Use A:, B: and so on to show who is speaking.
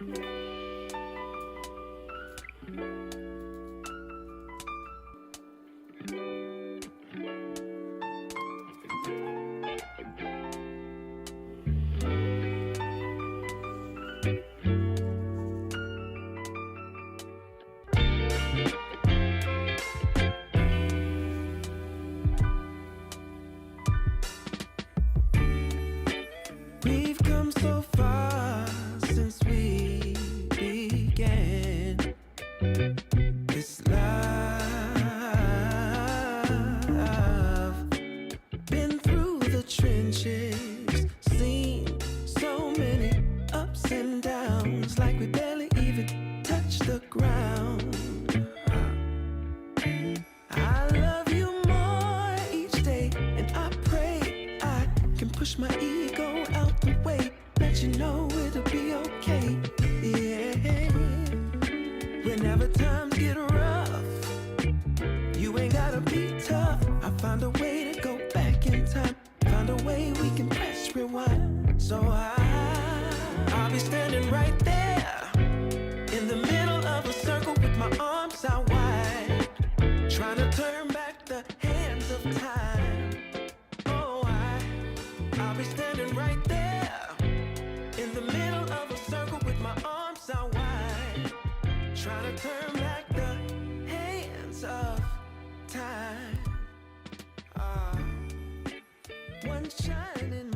A: We've come so far since we began this love. Been through the trenches, seen so many ups and downs, like we barely even touched the ground. I love you more each day, and I pray I can push my ego out the way, let you know it'll be okay. Yeah. Whenever times get rough, you ain't gotta be tough. I found a way to go back in time, found a way we can press rewind. So I'll be standing right there in the middle of a circle with my arms out wide, trying to turn back the hands of time. Oh, I'll be standing right there in the middle of a circle with my arms out wide, trying to turn back the hands of time. One shining